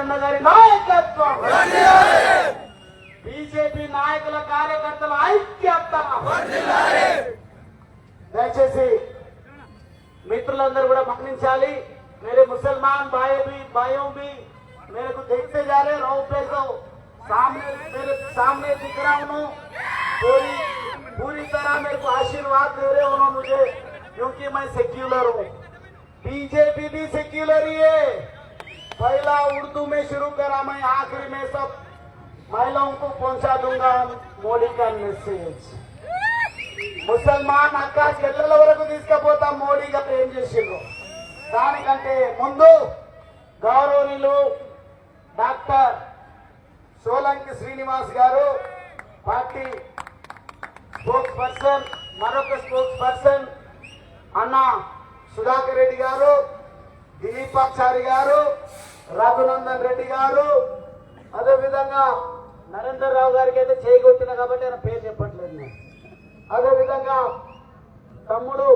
అన్న గారి నాయకత్వం, బీజేపీ నాయకుల కార్యకర్తల ఐక్యత. దయచేసి मित्रों गमनिंचाली मेरे मुसलमान भाइयों भी मेरे को देखते जा रहे रो पे तो मेरे सामने दिख रहा हूँ पूरी तरह मेरे को आशीर्वाद दे रहे उन्होंने मुझे क्योंकि मैं सेक्युलर हूँ। बीजेपी भी सेक्युलर ही है। पहला उर्दू में शुरू करा, मैं आखिरी में सब महिलाओं को पहुंचा दूंगा मोदी का मैसेज। ముసల్మాన్ అక్క చెల్లెల వరకు తీసుకుపోతాం మోడీ గారు ఏం చేసిండ్రు. దానికంటే ముందు గౌరవనీయులు డాక్టర్ సోలంకి శ్రీనివాస్ గారు పార్టీ స్పోక్స్ పర్సన్, మరొక స్పోక్స్ పర్సన్ అన్న సుధాకర్ రెడ్డి గారు, దిలీపాచారి గారు, రఘునందన్ రెడ్డి గారు, అదేవిధంగా నరేందర్ రావు గారికి అయితే చేయగొట్టిన కాబట్టి ఆయన పేరు చెప్పట్లేదు. అదే విధంగా తమ్ముడు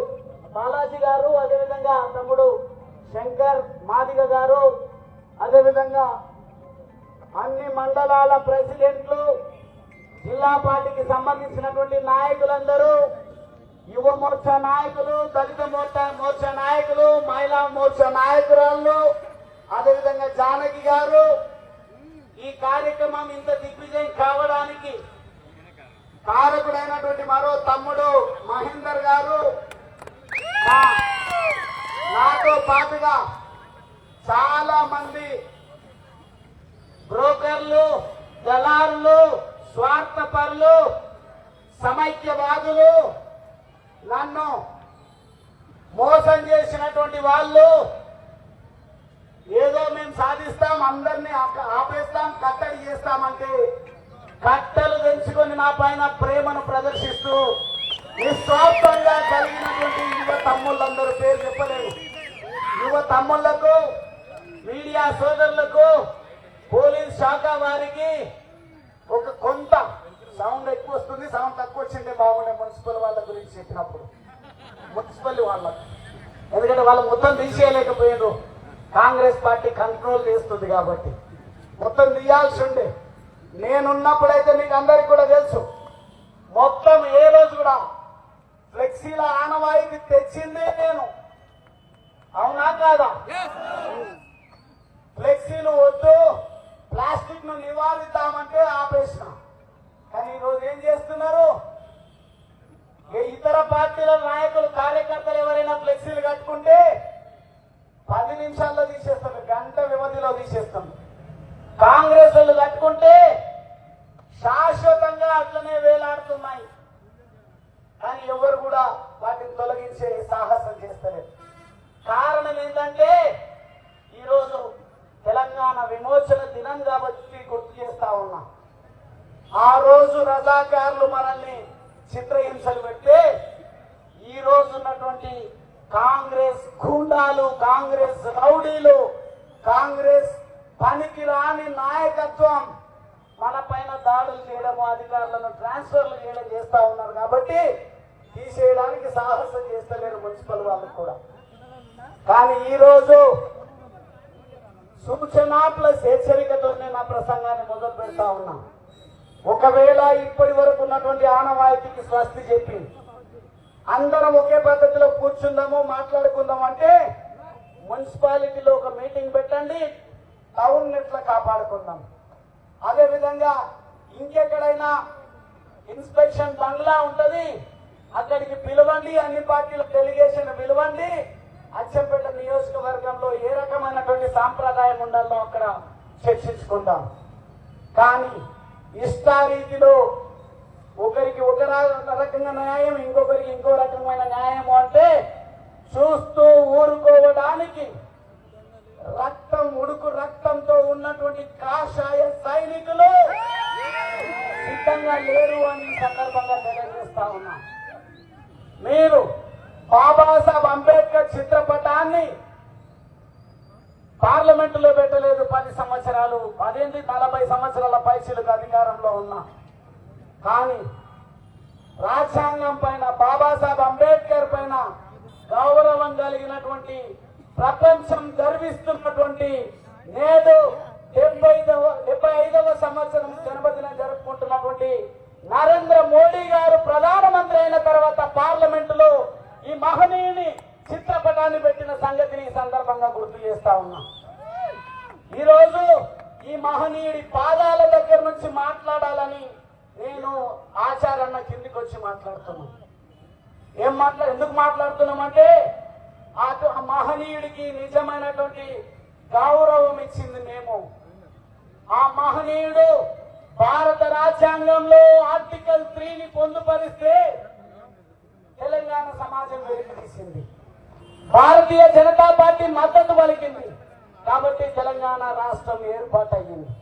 బాలాజీ గారు, అదే విధంగా తమ్ముడు శంకర్ మాదిగ గారు, అదే విధంగా అన్ని మండలాల ప్రెసిడెంట్లు, జిల్లా పార్టీకి సంబంధించినటువంటి నాయకులందరూ, యువ మోర్చా నాయకులు, దళిత మోర్చా నాయకులు, మహిళా మోర్చా నాయకురాళ్ళు, అదే విధంగా జానకి గారు, ఈ కార్యక్రమం ఇంత దిగ్విజయం కావడానికి కారకుడైనటువంటి మరో తమ్ముడు మహేందర్ గారు, నాతో పాటుగా చాలా మంది బ్రోకర్లు, దళారులు, స్వార్థపరులు, సమైక్యవాదులు, నన్ను మోసం చేసినటువంటి వాళ్ళు, ఏదో మేము సాధిస్తాం, అందరినీ ఆపేస్తాం, కట్టడి చేస్తామంటే కట్టలు తెంచుకొని నా పైన ప్రేమను ప్రదర్శిస్తూ నిస్వార్థంగా కలిగినటువంటి యువ తమ్ముళ్ళందరూ పేరు చెప్పలేదు. యువ తమ్ముళ్లకు, మీడియా సోదరులకు, పోలీస్ శాఖ వారికి ఒక కొంత సౌండ్ ఎక్కువ వస్తుంది, సౌండ్ తక్కువ వచ్చిందే బాగుండే మున్సిపల్ వాళ్ళ గురించి చెప్పినప్పుడు. మున్సిపల్ వాళ్ళకు ఎందుకంటే వాళ్ళు మొత్తం తీసేయలేకపోయారు, కాంగ్రెస్ పార్టీ కంట్రోల్ చేస్తుంది కాబట్టి మొత్తం తీయాల్సి ఉండే. నేనున్నప్పుడైతే మీకు అందరికి కూడా తెలుసు, మొత్తం ఏ రోజు కూడా ఫ్లెక్సీల ఆనవాయితీ తెచ్చిందే నేను. అవునా కాదా? ఫ్లెక్సీలు వద్దు, ప్లాస్టిక్ ను నివారిద్దామంటే ఆపేసిన. కానీ ఈరోజు ఏం చేస్తున్నారు? ఇతర పార్టీల నాయకులు, కార్యకర్తలు ఎవరైనా ఫ్లెక్సీలు కట్టుకుంటే 10 నిమిషాల్లో తీసేస్తారు, గంట వ్యవధిలో తీసేస్తాం. కాంగ్రెస్ వాళ్ళు కట్టుకుంటే శాశ్వతంగా అట్లనే వేలాడుతున్నాయి. కానీ ఎవరు కూడా వాటిని తొలగించే సాహసం చేస్తలేదు. కారణం ఏంటంటే ఈరోజు తెలంగాణ విమోచన దినం కాబట్టి గుర్తు చేస్తా ఉన్నా. ఆ రోజు రజాకారులు మనల్ని చిత్రహింసలు పెడితే ఈ రోజు ఉన్నటువంటి కాంగ్రెస్ గూండాలు, కాంగ్రెస్ రౌడీలు, కాంగ్రెస్ పనికి రాని నాయకత్వం మన పైన దాడులు చేయడము, అధికారులను ట్రాన్స్ఫర్లు చేయడం చేస్తా ఉన్నారు. కాబట్టి తీసేయడానికి సాహసం చేస్తలేరు మున్సిపల్ వాళ్ళు కూడా. కానీ ఈ రోజు సూచన ప్లస్ హెచ్చరికతోనే నా ప్రసంగాన్ని మొదలు పెడతా ఉన్నా. ఒకవేళ ఇప్పటి వరకు ఉన్నటువంటి ఆనవాయితీకి స్వస్తి చెప్పి అందరం ఒకే పద్ధతిలో కూర్చుందాము, మాట్లాడుకుందాం అంటే మున్సిపాలిటీలో ఒక మీటింగ్ పెట్టండి, టౌన్ ఎట్లా కాపాడుకుందాం. అదే విధంగా ఇంకెక్కడైనా ఇన్స్పెక్షన్ బంగ్లా ఉంటది, అక్కడికి పిలవండి, అన్ని పార్టీల డెలిగేషన్ పిలవండి. అచ్చంపేట నియోజకవర్గంలో ఏ రకమైనటువంటి సాంప్రదాయం ఉండాలో అక్కడ చర్చించుకుందాం. కానీ ఇష్టారీతిలో ఒకరికి ఒక రకంగా న్యాయం, ఇంకొకరికి ఇంకో రకమైన న్యాయము అంటే చూస్తూ ఊరుకోవడానికి రక్తం, ఉడుకు రక్తంతో ఉన్నటువంటి కాషాయ సైనికులు సిద్ధంగా లేరు అని సందర్భంగా తెలియజేస్తా ఉన్నా. మీరు బాబాసాహెబ్ అంబేద్కర్ చిత్రపటాన్ని పార్లమెంటులో పెట్టలేదు 10 సంవత్సరాలు, 40 సంవత్సరాల పైసలకు అధికారంలో ఉన్నా. కానీ రాజ్యాంగం పైన, బాబాసాహెబ్ అంబేద్కర్ పైన గౌరవం కలిగినటువంటి, ప్రపంచం గర్విస్తున్నటువంటి నేడు ఈరోజు ఈ మహనీయుడి పాదాల దగ్గర నుంచి మాట్లాడాలని నేను ఆచారన్న కిందికి వచ్చి మాట్లాడుతున్నాను. ఎందుకు మాట్లాడుతున్నామంటే ఆ మహనీయుడికి నిజమైనటువంటి గౌరవం ఇచ్చింది మేము. ఆ మహనీయుడు భారత రాజ్యాంగంలో ఆర్టికల్ 3ని పొందుపరిస్తే తెలంగాణ సమాజం వెలికి తీసింది. భారతీయ జనతా పార్టీ మద్దతు పలికింది కాబట్టి తెలంగాణ రాష్ట్రం ఏర్పాటయ్యింది.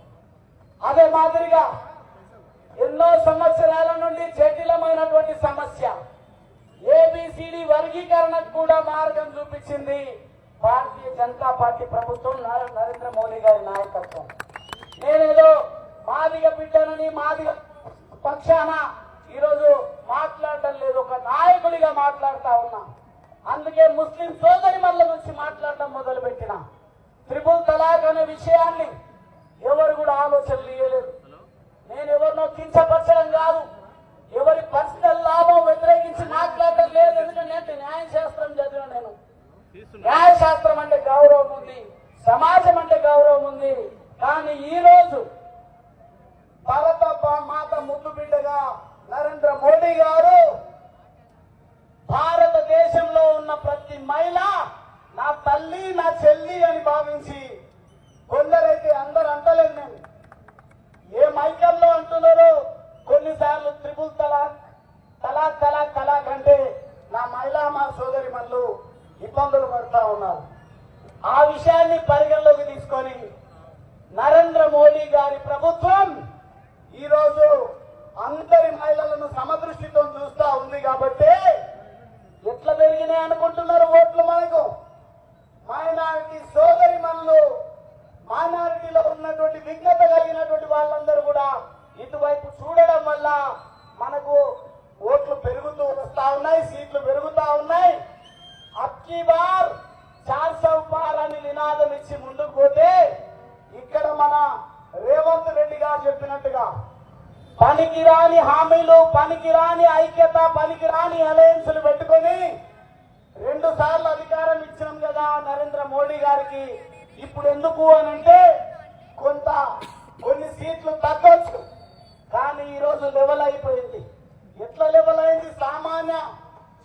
అదే మాదిరిగా ఎన్నో సంవత్సరాల నుండి జటిలమైనటువంటి సమస్య ఏబిసిడి వర్గీకరణకు కూడా మార్గం చూపించింది భారతీయ జనతా పార్టీ ప్రభుత్వం, నరేంద్ర మోడీ గారి నాయకత్వం. నేనేదో మాదిగ బిడ్డనని మాదిగ పక్షాన ఈరోజు మాట్లాడటం లేదు, ఒక నాయకుడిగా మాట్లాడుతా ఉన్నా. అందుకే ముస్లిం సోదరి మల్ల నుంచి మాట్లాడటం మొదలు పెట్టిన. త్రిపుల్ తలాక్ అనే విషయాన్ని ఎవరు కూడా ఆలోచన చేయలేదు. నేను ఎవరినో కించపరచడం కాదు, ఎవరి పర్సనల్ లాభం వ్యతిరేకించి మాట్లాడటం లేదు. ఎందుకంటే నేను న్యాయశాస్త్రం చదివిన. నేను న్యాయశాస్త్రం అంటే గౌరవం ఉంది, సమాజం అంటే గౌరవం ఉంది. కానీ ఈ రోజు భారత మాత ముద్దు బిడ్డగా నరేంద్ర మోడీ గారు భారతదేశంలో ఉన్న ప్రతి మహిళ నా తల్లి నా చెల్లి అని భావించి, కొందరైతే అందరు అంటలేదు, నేను ఏ మైకల్లో అంటున్నారో కొన్నిసార్లు త్రిపుల్ తలాక్ తలాక్ తలాక్ తలాక్ అంటే నా మహిళా మా సోదరి మళ్ళు ఇబ్బందులు పడుతూ ఉన్నారు. ఆ విషయాన్ని పరిగణలోకి తీసుకొని నరేంద్ర మోడీ గారి ప్రభుత్వం ఈరోజు అందరి మహిళలను సమదృష్టితో చూస్తా ఉంది. కాబట్టి ఎట్లా పెరిగినాయి అనుకుంటున్నారు ఓట్లు? మనకు మైనారిటీ సోదరి మనులు, మైనారిటీలో ఉన్నటువంటి విఘ్నత కలిగినటువంటి వాళ్ళందరూ కూడా ఇటువైపు చూడడం వల్ల మనకు ఓట్లు పెరుగుతూ వస్తా ఉన్నాయి, సీట్లు పెరుగుతా ఉన్నాయి. అబ్కీ బార్ 400 పార్ అని నినాదం ఇచ్చి ముందుకు పోతే ఇక్కడ మన రేవంత్ రెడ్డి గారు చెప్పినట్టుగా పనికిరాని హామీలు, పనికిరాని ఐక్యత, పనికిరాని అలయన్స్లు పెట్టుకొని 2 సార్లు అధికారం ఇచ్చినాం కదా నరేంద్ర మోడీ గారికి. ఇప్పుడు ఎందుకు అనంటే కొన్ని సీట్లు తగ్గొచ్చు, కానీ ఈరోజు లెవెల్ అయిపోయింది. ఎట్లా లెవెల్ అయింది? సామాన్య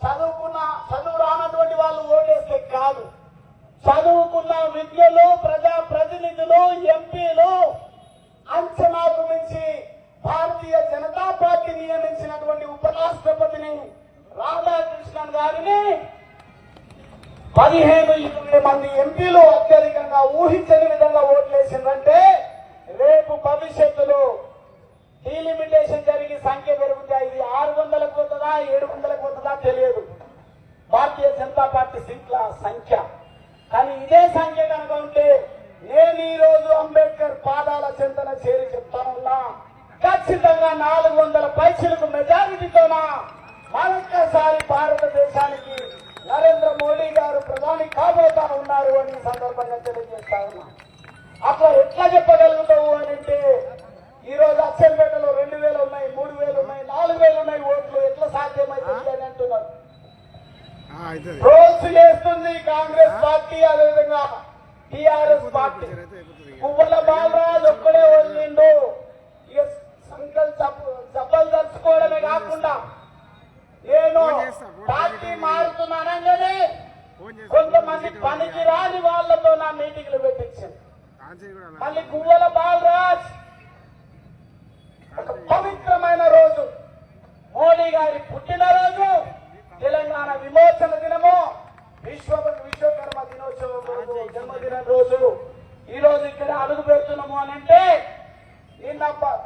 చదువు రానటువంటి వాళ్ళు ఓటేస్తే కాదు, చదువుకున్న విద్యలు, ప్రజా ప్రతినిధులు, ఎంపీలు అంచనాకు మించి భారతీయ జనతా పార్టీ నియమించినటువంటి ఉపరాష్ట్రపతిని రాధాకృష్ణన్ గారిని 15-20 మంది ఎంపీలు అత్యధికంగా ఊహించని విధంగా ఓట్లేసిందంటే రేపు భవిష్యత్తులో డీలిమిటేషన్ జరిగి సంఖ్య పెరుగుతాయి. ఇది 600కు పోతుందా 700కు పోతుందా తెలియదు భారతీయ జనతా పార్టీ సీట్ల సంఖ్య. కానీ ఇదే సంఖ్య కనుక ఉంటే నేను ఈ రోజు అంబేద్కర్ పాదాల చెంతన చేరి చెప్తా ఉన్నా, ఖచ్చితంగా 400 పైసలకు మెజారిటీతోన మరొక్కసారి భారతదేశానికి నరేంద్ర మోడీ గారు ప్రధాని కాబోతా ఉన్నారు అని సందర్భంగా తెలియజేస్తా ఉన్నా. అట్లా ఎట్లా చెప్పగలుగుతావు అని అంటే ఈ రోజు అచ్చంపేటలో 2000 ఉన్నాయి, 3000 ఉన్నాయి, 4000 ఉన్నాయి ఓట్లు ఎట్లా సాధ్యమైంది అని అంటున్నారు. రోజు చేస్తుంది కాంగ్రెస్ పార్టీ, అదేవిధంగా టిఆర్ఎస్ పార్టీ. పువ్వుల బాలరాజు ఒక్కడే వదిలిండు. ఇక సంకల్ జబ్బలు తలుచుకోవడమే కాకుండా నేను పార్టీ మారుతున్నానగానే కొంతమంది పనికి రాని వాళ్లతో నా మీటింగ్లు పెట్టించాను. మళ్ళీ పువ్వుల బాలరాజ్ ఒక పవిత్రమైన రోజు, మోడీ గారి పుట్టినరోజు, తెలంగాణ విమోచన దినము, విశ్వకర్మ దినోత్సవం రోజు, జన్మదిన రోజు ఈ రోజు ఇక్కడ అడుగు పెడుతున్నాము అని అంటే నిన్న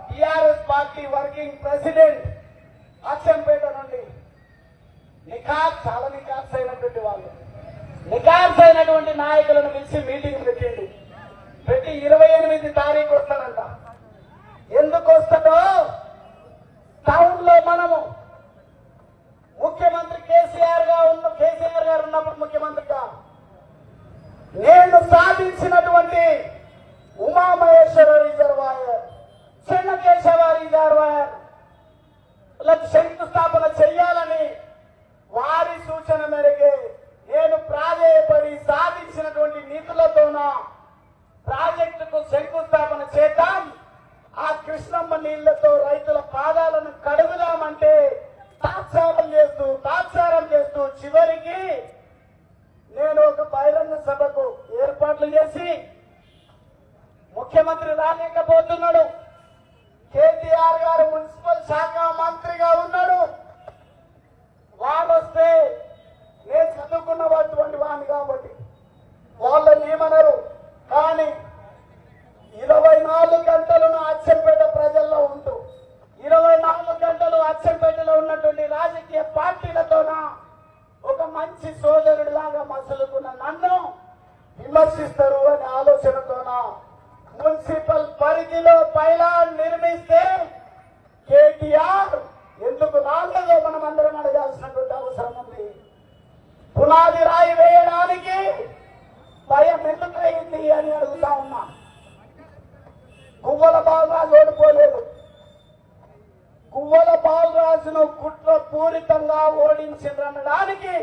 TRS party working president Achampet నుండి చాలా నిఖార్స్ అయినటువంటి వాళ్ళు, నిఖార్స్ అయినటువంటి నాయకులను పిలిచి మీటింగ్ పెట్టి 28 తారీఖు వస్తాడంట. ఎందుకు వస్తాడో టౌన్ లో మనము ముఖ్యమంత్రి కేసీఆర్ గారు ఉన్నప్పుడు ముఖ్యమంత్రిగా నేను సాధించినటువంటి ఉమామహేశ్వర రిజర్వాయర్, చెన్నకేశవ రిజర్వాయర్ శంకుస్థాపన చెయ్యాలని వారి సూచన మేరకే నేను ప్రాధేయపడి సాధించినటువంటి నిధులతోన ప్రాజెక్టుకు ముఖ్యమంత్రి రాలేకపోతున్నాడు. కేటీఆర్ గారు మున్సిపల్ శాఖ మంత్రిగా ఉన్నాడు. వాళ్ళు వస్తే నేను చదువుకున్నటువంటి వాడిని కాబట్టి వాళ్ళని ఏమనరు. కానీ 24 గంటలు నా అచ్చంపేట ప్రజల్లో ఉంటూ 24 గంటలు అచ్చంపేటలో ఉన్నటువంటి రాజకీయ పార్టీలతోన ఒక మంచి సోదరుడిలాగా మసలుకున్న నన్ను విమర్శిస్తారు అనే ఆలోచనతోన మున్సిపల్ పరిధిలో పైలాన్ నిర్మిస్తే కేటీఆర్ ఎందుకు రాలేదో మనం అందరం అడగాల్సినటువంటి అవసరం ఉంది. పునాది రాయి వేయడానికి భయం ఎందుకయింది అని అడుగుతా ఉన్నా. గువ్వల బాలరాజు ఓడిపోలేదు. గువ్వల బాలరాజును కుట్ర పూరితంగా ఓడించిందనడానికి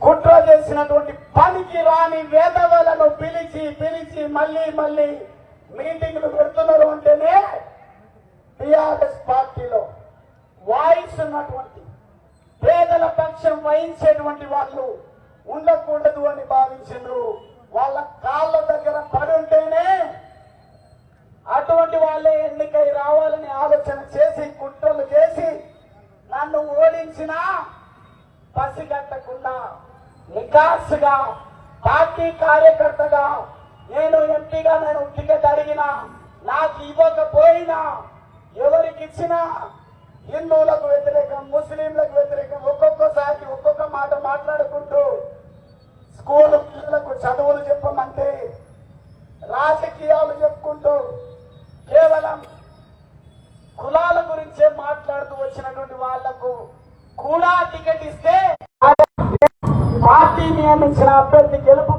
కుట్ర చేసినటువంటి పనికి రాని వేదవలను పిలిచి మళ్ళీ మీటింగ్లు పెడుతున్నారు అంటేనే టిఆర్ఎస్ పార్టీలో వాయిస్ ఉన్నటువంటి పేదల పక్షం వహించేటువంటి వాళ్ళు ఉండకూడదు అని భావించారు. వాళ్ళ కాళ్ళ దగ్గర పడి ఉంటేనే అటువంటి వాళ్ళే ఎన్నికై రావాలని ఆలోచన చేసి కుట్రలు చేసి నన్ను ఓడించినా పసిగట్టకుండా నికాసుగా పార్టీ కార్యకర్తగా నేను ఎంపీగా నేను టికెట్ అడిగినా నాకు ఇవ్వకపోయినా ఎవరికి ఇచ్చినా హిందువులకు వ్యతిరేకం, ముస్లింలకు వ్యతిరేకం, ఒక్కొక్కసారి ఒక్కొక్క మాట మాట్లాడుకుంటూ స్కూల్ పిల్లలకు చదువులు చెప్పమంటే రాజకీయాలు చెప్పుకుంటూ కేవలం కులాల గురించే మాట్లాడుతూ వచ్చినటువంటి వాళ్లకు కూడా టికెట్ ఇస్తే పార్టీ నియమించిన అభ్యర్థి గెలుపు